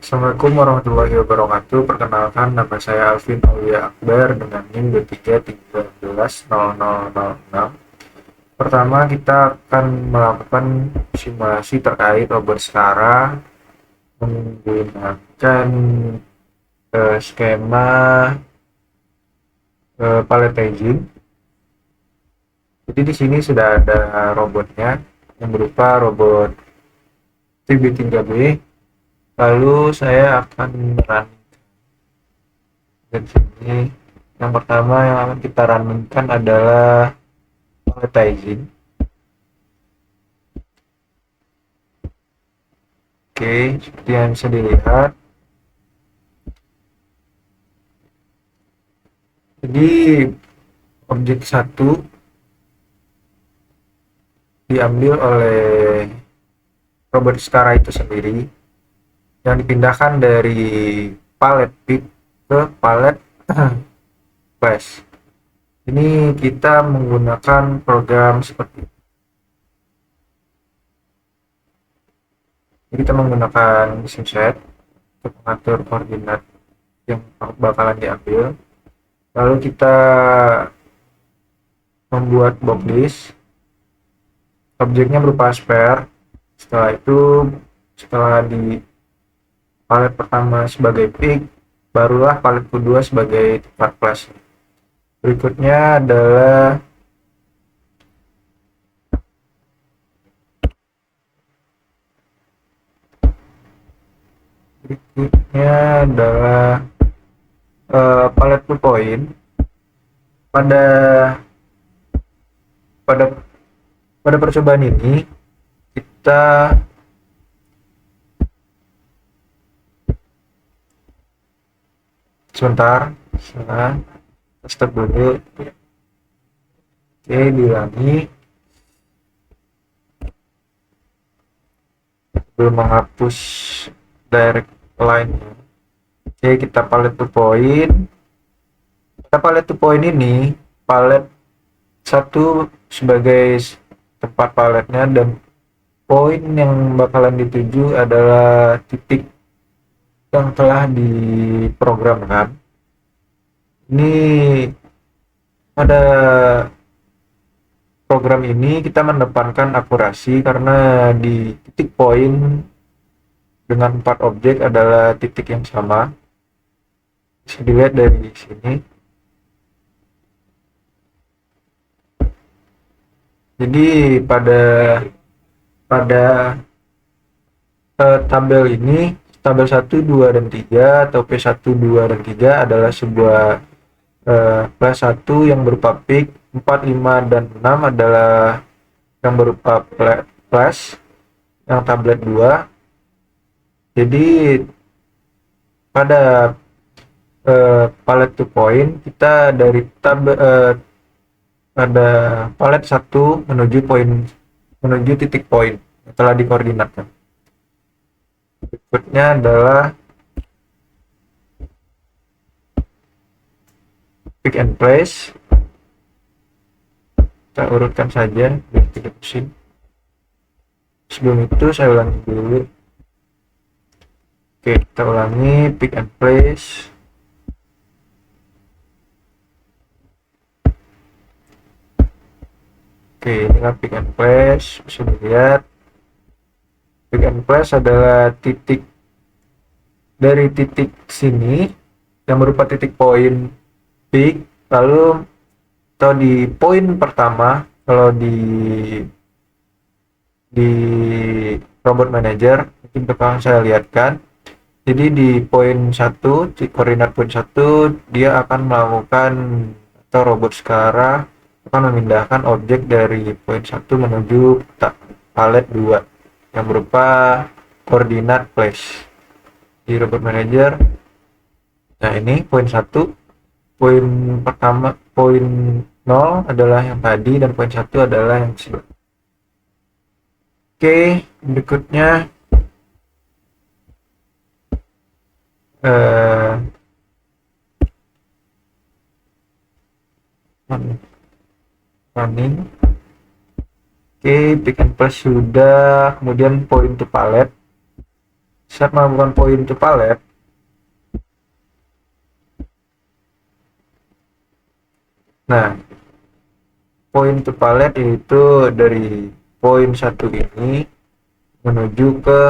Assalamualaikum warahmatullahi wabarakatuh. Perkenalkan, nama saya Alvin Aulia Akbar dengan NIM B3130006. Pertama, kita akan melakukan simulasi terkait robot Skara menggunakan skema palletizing. Jadi di sini sudah ada robotnya yang berupa robot TB3B. Lalu saya akan merun dari sini. Yang pertama yang akan kita runkan adalah palletizing. Oke, seperti yang bisa dilihat. Jadi objek satu diambil oleh robot Skara itu sendiri, yang dipindahkan dari pallet pick ke pallet flash. Ini kita menggunakan program seperti ini. Kita menggunakan mesin set untuk mengatur koordinat yang bakalan diambil. Lalu kita membuat box list. Objeknya berupa spare. Setelah itu, setelah di palet pertama sebagai pick, barulah palet kedua sebagai tempat flash. Berikutnya adalah palet to point. Pada pada pada percobaan ini kita sebentar, stop dulu. Oke, diulangi sebelum menghapus direct line. Oke, kita palet to point. Kita palet to point ini palet satu sebagai tempat paletnya, dan poin yang bakalan dituju adalah titik yang telah diprogramkan. Ini pada program ini kita mendepankan akurasi karena di titik poin dengan 4 objek adalah titik yang sama. Bisa dilihat dari sini. Jadi pada tabel ini, tabel 1, 2, dan 3 atau P1, 2, dan 3 adalah sebuah flash 1 yang berupa pick, 4, 5, dan 6 adalah yang berupa flash yang tablet 2. Jadi pada palet to point, kita dari pada palet 1 menuju titik poin yang telah dikoordinatkan. Berikutnya adalah pick and place. Kita urutkan saja biar tidak pusing. Sebelum itu saya ulangi dulu. Oke, kita ulangi pick and place. Oke, inilah pick and place. Bisa dilihat, pick and place adalah titik dari titik sini yang berupa titik poin pick, lalu atau di poin pertama kalau di robot manager mungkin bakal saya lihatkan. Jadi di poin 1, di koordinat poin 1, dia akan melakukan, atau robot Skara akan memindahkan objek dari poin 1 menuju palet 2 yang berupa koordinat place di robot manager. Nah, ini poin 1, poin pertama, poin 0 adalah yang tadi, dan poin 1 adalah yang sebelah. Oke, berikutnya running. Oke, pick and place sudah, kemudian point to palette. Saat melakukan point to palette, nah point to palette itu dari poin satu ini menuju ke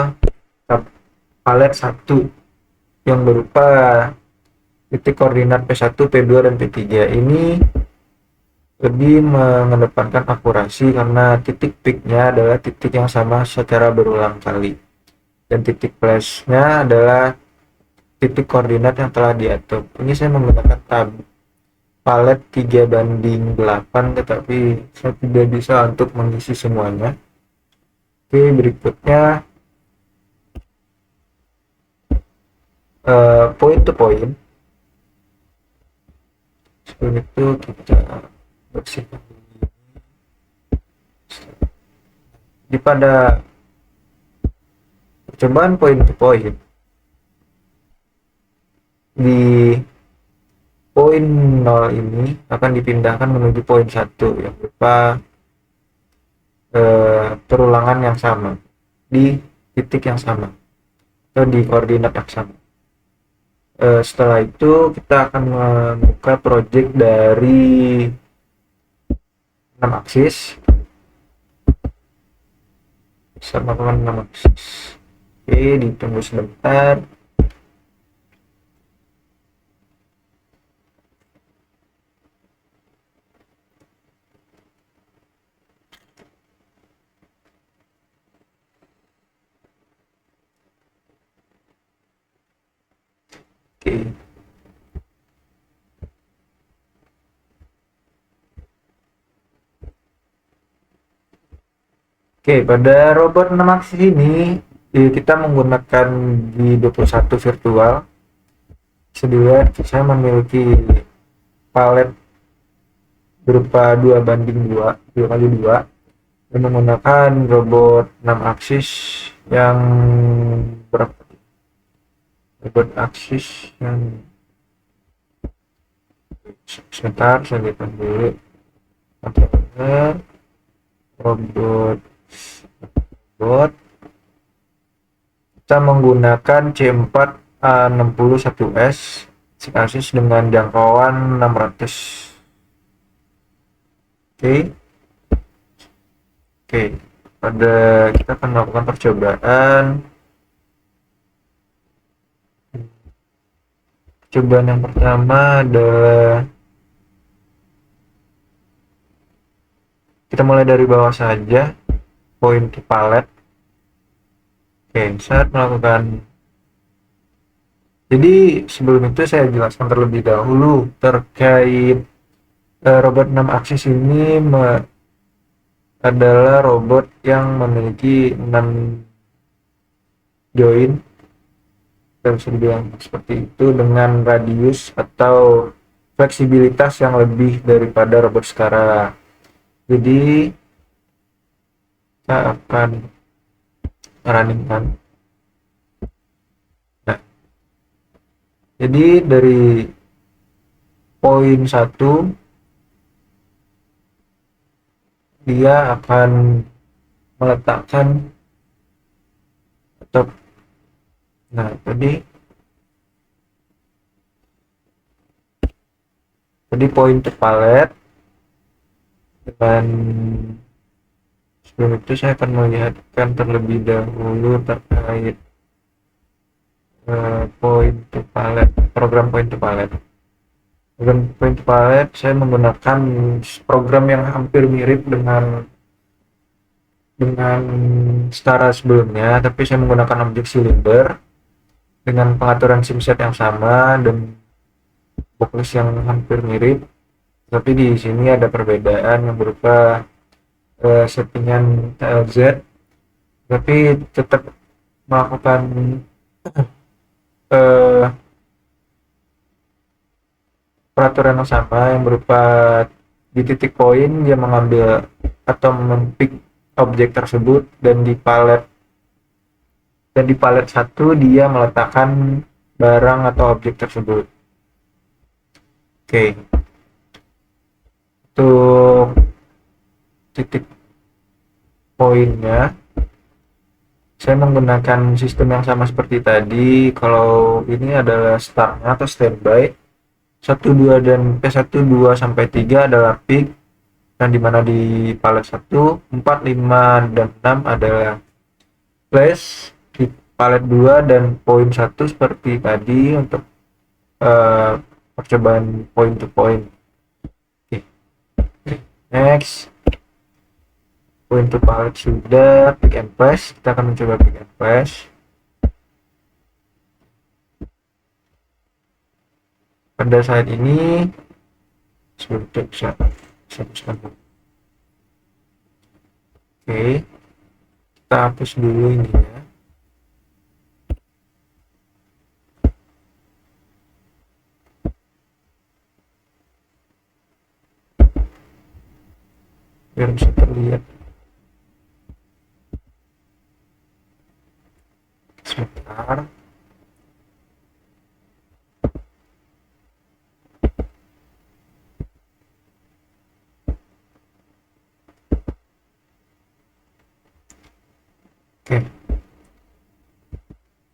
palet satu yang berupa titik koordinat P1, P2, dan P3. Ini lebih mengedepankan akurasi karena titik peaknya adalah titik yang sama secara berulang kali, dan titik flashnya adalah titik koordinat yang telah diatur. Ini saya menggunakan tab palet 3:8, tetapi saya tidak bisa untuk mengisi semuanya. Oke, berikutnya point to point. Sebelum itu kita bersihkan di pada percobaan point to point. Di poin 0 ini akan dipindahkan menuju poin 1 yang berupa perulangan yang sama di titik yang sama atau di koordinat yang sama. Setelah itu kita akan membuka project dari 6 aksis sama 6 aksis. Oke, ditunggu sebentar. Oke. Oke, pada robot 6 aksis ini kita menggunakan G21 virtual. Sedua saya memiliki palet berupa 2:2, 2x2, dan menggunakan robot 6 aksis yang berapa? Robot aksis yang sebentar saya lihat dulu. Robot kita menggunakan C4A61S aksis dengan jangkauan 600. Oke, pada kita akan melakukan percobaan yang pertama adalah kita mulai dari bawah saja, point to palette. Oke, saat melakukan, jadi sebelum itu saya jelaskan terlebih dahulu terkait robot 6 aksis ini adalah robot yang memiliki 6 join, kita bisa dibilang seperti itu, dengan radius atau fleksibilitas yang lebih daripada robot sekarang. Jadi kita akan runningkan. Nah, jadi dari poin 1 dia akan meletakkan atau tadi poin to palette. Dan sebelum itu saya akan melihatkan terlebih dahulu terkait point to palette, program point to palette. Program point to palette saya menggunakan program yang hampir mirip dengan setara sebelumnya, tapi saya menggunakan objek silinder dengan pengaturan simset yang sama dan backlist yang hampir mirip. Tapi di sini ada perbedaan yang berupa settingan TLZ, tapi tetap melakukan peraturan yang sama yang berupa di titik poin dia mengambil atau mempick objek tersebut, dan di palet 1 dia meletakkan barang atau objek tersebut. Oke. Untuk titik poinnya Saya menggunakan sistem yang sama seperti tadi. Kalau ini adalah startnya atau standby. 1, 2 dan P1, 2 sampai 3 adalah peak. Dan dimana di palet 1, 4, 5 dan 6 adalah flash. Di palet 2 dan poin 1 seperti tadi untuk eh, percobaan point to point. Oke. Next. Point to palet sudah, pick and place. Kita akan mencoba pick and place. Pada saat ini sebelum saya hapuskan dulu. Oke, kita hapus dulu ini ya. Biar bisa terlihat. Sebentar. Oke,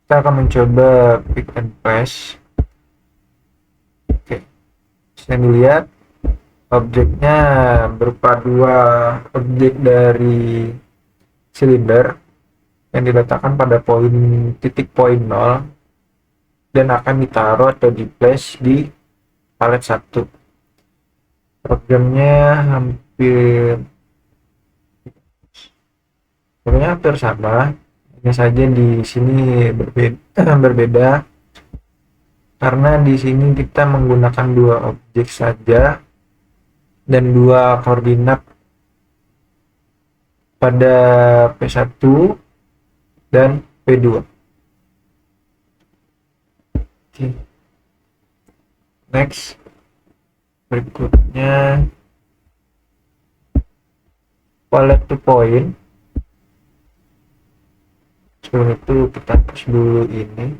kita akan mencoba pick and place. Oke, bisa dilihat objeknya berupa dua objek dari silinder yang diletakkan pada titik poin 0 dan akan ditaruh atau di place di palet 1. Programnya hampir sama, hanya saja di sini berbeda karena di sini kita menggunakan dua objek saja dan dua koordinat pada P1 dan P2. Oke. Next. Berikutnya palet to point. Sebelum itu kita hapus dulu ini.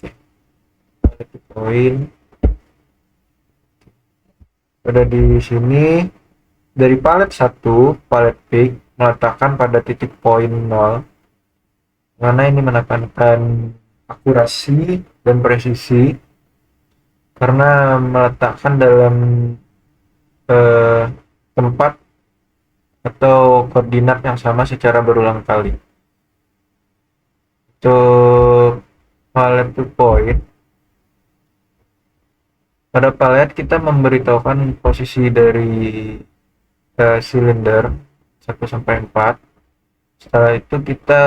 Oke. Palet to point. Pada di sini dari palet 1, palet peak meletakkan pada titik poin 0, mana ini menekankan akurasi dan presisi karena meletakkan dalam tempat atau koordinat yang sama secara berulang kali. Untuk palet to point, pada palet kita memberitahukan posisi dari silinder 1 sampai 4. Setelah itu kita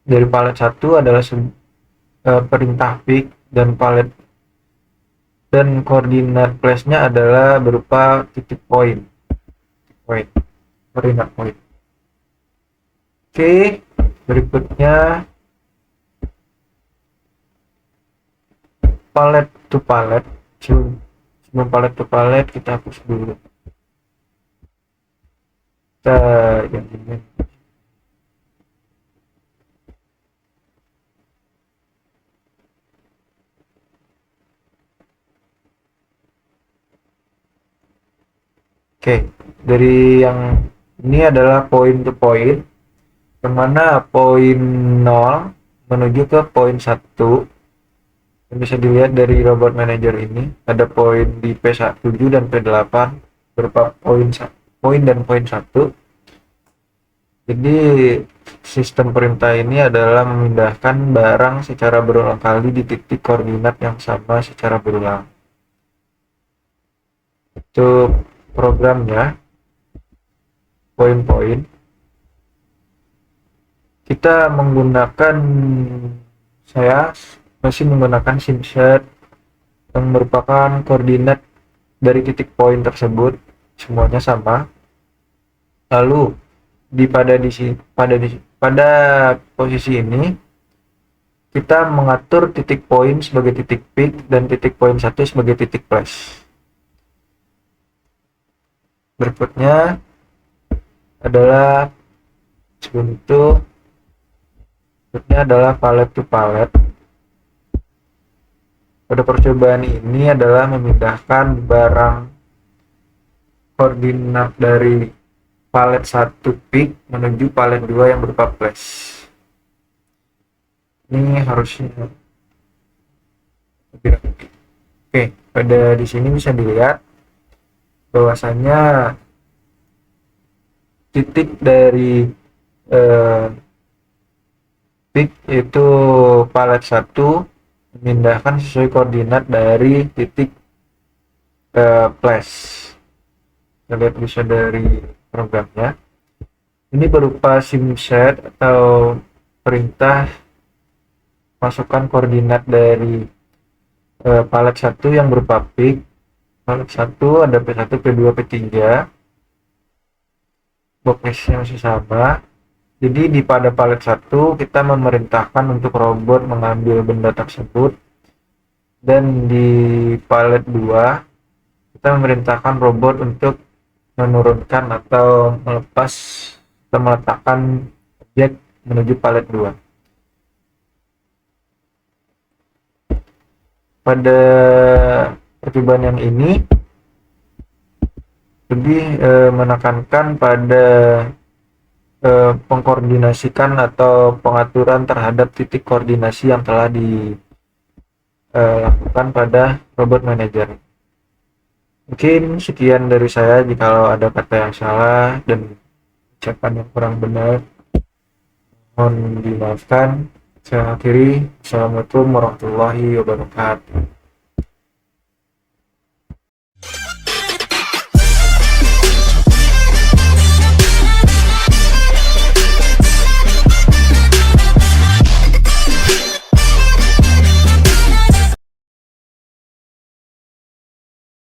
dari palet 1 adalah perintah pick dan palet dan koordinat place-nya adalah berupa titik poin. Koordinat poin. Oke, berikutnya palet to palet. Sebelum palet to palet kita hapus dulu. Kita ganti. Oke, dari yang ini adalah point to point, yang mana poin 0 menuju ke poin 1. Yang bisa dilihat dari robot manager ini, ada poin di P7 dan P8 berupa poin dan poin 1. Jadi sistem perintah ini adalah memindahkan barang secara berulang kali di titik koordinat yang sama secara berulang. Untuk programnya poin-poin, kita menggunakan masih menggunakan simset yang merupakan koordinat dari titik poin tersebut, semuanya sama. Lalu pada posisi ini kita mengatur titik poin sebagai titik peak dan titik poin 1 sebagai titik place. Berikutnya adalah palet to palet. Pada percobaan ini adalah memindahkan barang koordinat dari palet 1 pick menuju palet 2 yang berupa flash. Ini harusnya lebih rapi. Oke, pada di sini bisa dilihat bahwasanya titik dari eh, pick itu palet 1 memindahkan sesuai koordinat dari titik flash. Kita lihat bisa dari programnya. Ini berupa simset atau perintah masukkan koordinat dari palet 1 yang berupa pick. Palet 1 ada P1, P2, P3. Boxnya masih sama. Jadi pada palet 1 kita memerintahkan untuk robot mengambil benda tersebut, dan di palet 2 kita memerintahkan robot untuk menurunkan atau melepas atau meletakkan objek menuju palet 2. Pada percobaan yang ini lebih menekankan pada pengkoordinasikan atau pengaturan terhadap titik koordinasi yang telah dilakukan pada robot manager. Mungkin sekian dari saya. Jika ada kata yang salah dan ucapan yang kurang benar, mohon dimaafkan. Saya akhiri. Assalamualaikum warahmatullahi wabarakatuh.